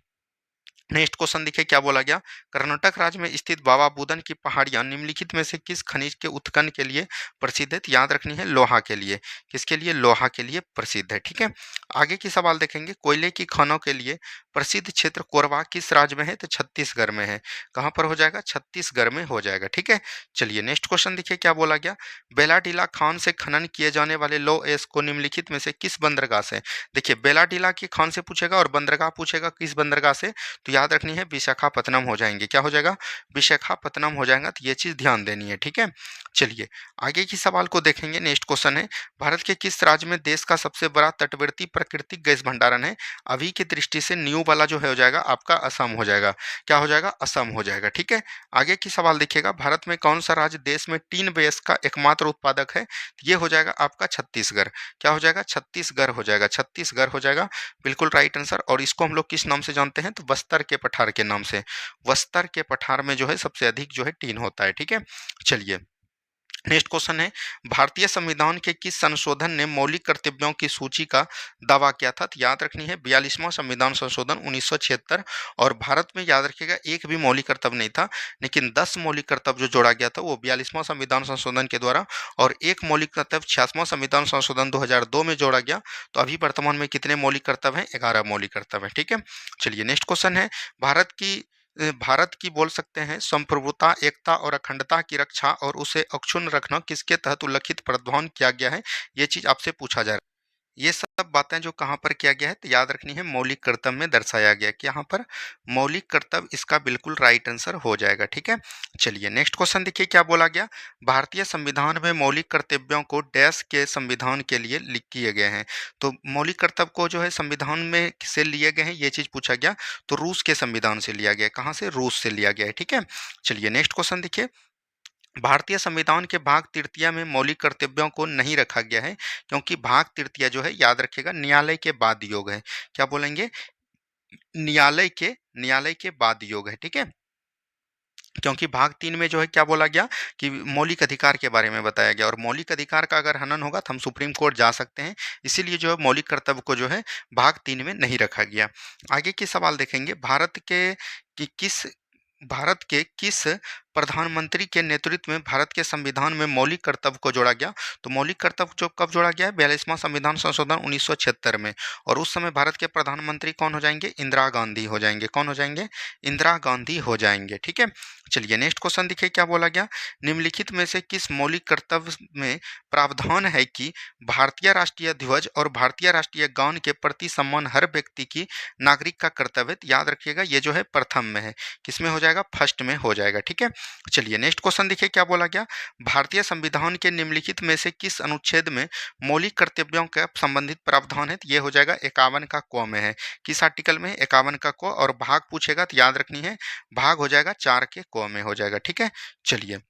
नेक्स्ट क्वेश्चन देखिए क्या बोला गया। कर्नाटक राज्य में स्थित बाबा बुदन की पहाड़ियां निम्नलिखित में से किस खनिज के उत्खनन के लिए प्रसिद्ध है? तो याद रखनी है लोहा के लिए। किसके लिए? लोहा के लिए प्रसिद्ध है। ठीक है, आगे की सवाल देखेंगे। कोयले की खानों के लिए प्रसिद्ध क्षेत्र कोरबा किस राज्य में है? तो छत्तीसगढ़ में है। कहाँ पर हो जाएगा? छत्तीसगढ़ में हो जाएगा। ठीक है, चलिए नेक्स्ट क्वेश्चन देखिए क्या बोला गया। बेलाडीला खान से खनन किए जाने वाले लो एस को निम्नलिखित में से किस बंदरगाह से? देखिए बेलाडीला की खान से पूछेगा और बंदरगाह पूछेगा किस बंदरगाह से, तो याद रखनी है विशाखापत्तनम हो जाएंगे। क्या हो जाएगा? विशाखापत्तनम हो जाएगा। तो ये चीज ध्यान देनी है। ठीक है, चलिए आगे की सवाल को देखेंगे। नेक्स्ट क्वेश्चन है, भारत के किस राज्य में देश का सबसे बड़ा तटवर्ती प्राकृतिक गैस भंडारण है? अभी की दृष्टि से न्यू वाला जो है हो जाएगा आपका असम हो जाएगा। क्या हो जाएगा? असम हो जाएगा। ठीक है, आगे की सवाल देखिएगा। भारत में कौन सा राज्य देश में टीन बेस का एकमात्र उत्पादक है? ये हो जाएगा आपका छत्तीसगढ़। क्या हो जाएगा? छत्तीसगढ़ हो जाएगा। छत्तीसगढ़ हो जाएगा बिल्कुल राइट आंसर। और इसको हम लोग किस नाम से जानते हैं? तो बस्तर के पठार के नाम से। बस्तर के पठार में जो है सबसे अधिक जो है टीन होता है। ठीक है, चलिए नेक्स्ट क्वेश्चन है, भारतीय संविधान के किस संशोधन ने मौलिक कर्तव्यों की सूची का दावा किया था? तो याद रखनी है 42वां संविधान संशोधन 1976। और भारत में याद रखिएगा एक भी मौलिक कर्तव्य नहीं था, लेकिन 10 मौलिक कर्तव्य जो जोड़ा गया था वो 42वां संविधान संशोधन के द्वारा। और एक मौलिक कर्तव्य 66वां संविधान संशोधन 2002 में जोड़ा गया। तो अभी वर्तमान में कितने मौलिक कर्तव्य हैं? 11 मौलिक कर्तव्य हैं। ठीक है, चलिए नेक्स्ट क्वेश्चन है, भारत की बोल सकते हैं संप्रभुता, एकता और अखंडता की रक्षा और उसे अक्षुण्ण रखना किसके तहत उल्लिखित प्रावधान किया गया है? ये चीज आपसे पूछा जा रहा है। ये सब बातें जो कहाँ पर किया गया है, तो याद रखनी है मौलिक कर्तव्य में दर्शाया गया कि यहाँ पर मौलिक कर्तव्य इसका बिल्कुल राइट आंसर हो जाएगा। ठीक है, चलिए नेक्स्ट क्वेश्चन देखिए क्या बोला गया। भारतीय संविधान में मौलिक कर्तव्यों को डैश के संविधान के लिए लिख किए गए हैं। तो मौलिक कर्तव्य को जो है संविधान में से लिए गए हैं, ये चीज पूछा गया। तो रूस के संविधान से लिया गया है। कहाँ से? रूस से लिया गया है। ठीक है, चलिए नेक्स्ट क्वेश्चन देखिए। भारतीय संविधान के भाग तृतीया में मौलिक कर्तव्यों को नहीं रखा गया है, क्योंकि भाग तृतीया जो है याद रखिएगा न्यायालय के बाद योग है। क्या बोलेंगे? न्यायालय के बाद योग है। ठीक है, क्योंकि भाग 3 में जो है क्या बोला गया कि मौलिक अधिकार के बारे में बताया गया, और मौलिक अधिकार का अगर हनन होगा तो हम सुप्रीम कोर्ट जा सकते हैं। इसीलिए जो है मौलिक कर्तव्य को जो है भाग 3 में नहीं रखा गया। आगे के सवाल देखेंगे, भारत के किस प्रधानमंत्री के नेतृत्व में भारत के संविधान में मौलिक कर्तव्य को जोड़ा गया? तो मौलिक कर्तव्य जो कब जोड़ा गया है? 42वां संविधान संशोधन 1976 में। और उस समय भारत के प्रधानमंत्री कौन हो जाएंगे? इंदिरा गांधी हो जाएंगे। कौन हो जाएंगे? इंदिरा गांधी हो जाएंगे। ठीक है, चलिए नेक्स्ट क्वेश्चन देखिए क्या बोला गया। निम्नलिखित में से किस मौलिक कर्तव्य में प्रावधान है कि भारतीय राष्ट्रीय ध्वज और भारतीय राष्ट्रीय गान के प्रति सम्मान हर व्यक्ति की नागरिक का कर्तव्य है? याद रखिएगा ये जो है प्रथम में है, किसमें हो जाएगा? फर्स्ट में हो जाएगा। ठीक है, चलिए नेक्स्ट क्वेश्चन देखिए क्या बोला गया। भारतीय संविधान के निम्नलिखित में से किस अनुच्छेद में मौलिक कर्तव्यों का संबंधित प्रावधान है? तो ये हो जाएगा 51 का क में है। किस आर्टिकल में? 51 का क। और भाग पूछेगा तो याद रखनी है, भाग हो जाएगा 4 के क में हो जाएगा। ठीक है, चलिए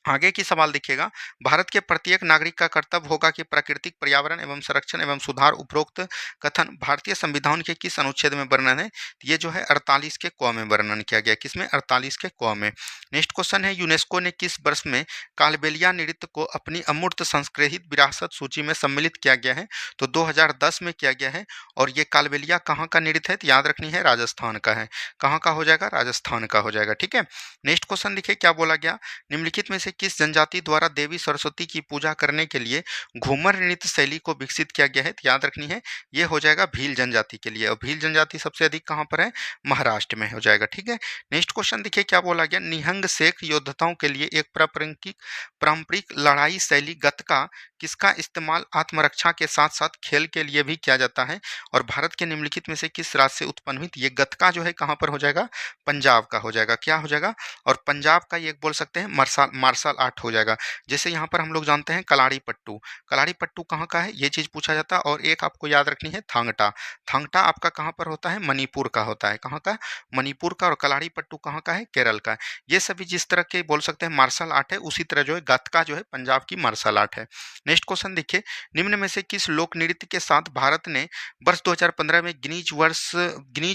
आगे की सवाल देखिएगा। भारत के प्रत्येक नागरिक का कर्तव्य होगा कि प्राकृतिक पर्यावरण एवं संरक्षण एवं सुधार उपरोक्त कथन भारतीय संविधान के किस अनुच्छेद में वर्णन है? तो ये जो है 48 के क में वर्णन किया गया। किसमें? 48 के क में। नेक्स्ट क्वेश्चन है, यूनेस्को ने किस वर्ष में कालबेलिया नृत्य को अपनी अमूर्त संस्कृत विरासत सूची में सम्मिलित किया गया है? तो 2010 में किया गया है। और ये कालबेलिया कहाँ का नृत्य है? तो याद रखनी है, राजस्थान का है। कहाँ का हो जाएगा? राजस्थान का हो जाएगा। ठीक है, नेक्स्ट क्वेश्चन देखिए क्या बोला गया। निम्नलिखित में से किस जनजाति द्वारा देवी सरस्वती की पूजा करने के लिए घूमर नृत्य शैली को विकसित किया गया है? तो याद रखनी है, ये हो जाएगा भील जनजाति के लिए। और भील जनजाति सबसे अधिक कहाँ पर है? महाराष्ट्र में हो जाएगा। ठीक है, नेक्स्ट क्वेश्चन देखिए क्या बोला गया। निहंग शेख योद्धाओं के लिए एक पारंपरिक लड़ाई शैली गतका किसका इस्तेमाल आत्मरक्षा के साथ साथ खेल के लिए भी किया जाता है? और भारत के निम्नलिखित में से किस राज्य से उत्पन्न हुई? ये गतका जो है कहाँ पर हो जाएगा? पंजाब का हो जाएगा। क्या हो जाएगा? और पंजाब का ये एक बोल सकते हैं मार्शल आर्ट हो जाएगा। जैसे यहाँ पर हम लोग जानते हैं कलाड़ी पट्टू। कलाड़ी पट्टू कहाँ का है? ये चीज़ पूछा जाता है। और एक आपको याद रखनी है थांगटा। थांगटा आपका कहाँ पर होता है? मणिपुर का होता है। कहाँ का? मणिपुर का। और कलाड़ी पट्टू कहाँ का है? केरल का। ये सभी जिस तरह के बोल सकते हैं मार्शल आर्ट है, उसी तरह जो है गतका जो है पंजाब की मार्शल आर्ट है। नेक्स्ट क्वेश्चन देखिए, निम्न में से किस लोक नृत्य के साथ भारत ने वर्ष 2015 में गिनीज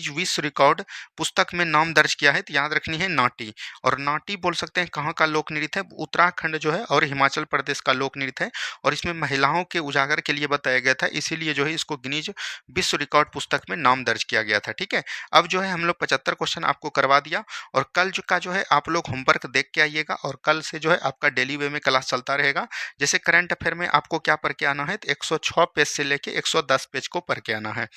विश्व रिकॉर्ड पुस्तक में नाम दर्ज किया है? तो याद रखनी है नाटी। और नाटी बोल सकते हैं कहाँ का लोक नृत्य है? उत्तराखंड जो है और हिमाचल प्रदेश का लोक नृत्य है। और इसमें महिलाओं के उजागर के लिए बताया गया था, इसीलिए जो है इसको गिनीज विश्व रिकॉर्ड पुस्तक में नाम दर्ज किया गया था। ठीक है, अब जो है हम लोग 75 क्वेश्चन आपको करवा दिया। और कल का जो है आप लोग होमवर्क देख के आइएगा। और कल से जो है आपका डेली वे में क्लास चलता रहेगा। जैसे करंट अफेयर में आपको क्या पढ़ के आना है? तो 106 पेज से लेके 110 पेज को पढ़ के आना है।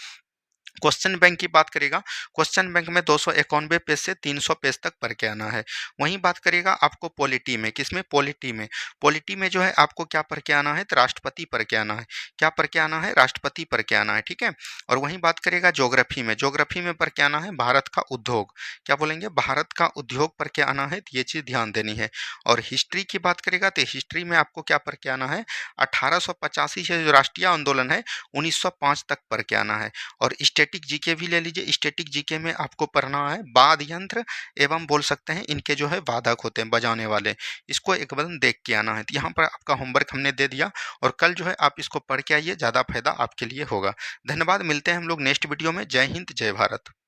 क्वेश्चन बैंक की बात करेगा, क्वेश्चन बैंक में 291 पेज से 300 पेज तक पढ़ के आना है। वहीं बात करेगा आपको पॉलिटी में, किसमें? पॉलिटी में जो है आपको क्या पढ़ के आना है? तो राष्ट्रपति पढ़ के आना है। क्या पढ़ के आना है? राष्ट्रपति पढ़ के आना है। ठीक है, और वहीं बात करेगा ज्योग्राफी में, ज्योग्राफी में पढ़ के आना है भारत का उद्योग। क्या बोलेंगे? भारत का उद्योग पढ़ के आना है। तो ये चीज़ ध्यान देनी है। और हिस्ट्री की बात करेगा तो हिस्ट्री में आपको क्या पढ़ के आना है? 1885 से जो राष्ट्रीय आंदोलन है 1905 तक पढ़ के आना है। और स्टैटिक जीके भी ले लीजिए। स्टैटिक जीके में आपको पढ़ना है वाद्य यंत्र एवं बोल सकते हैं इनके जो है वादक होते हैं बजाने वाले, इसको एक बार देख के आना है। तो यहाँ पर आपका होमवर्क हमने दे दिया। और कल जो है आप इसको पढ़ के आइए, ज़्यादा फायदा आपके लिए होगा। धन्यवाद, मिलते हैं हम लोग नेक्स्ट वीडियो में। जय हिंद, जय भारत।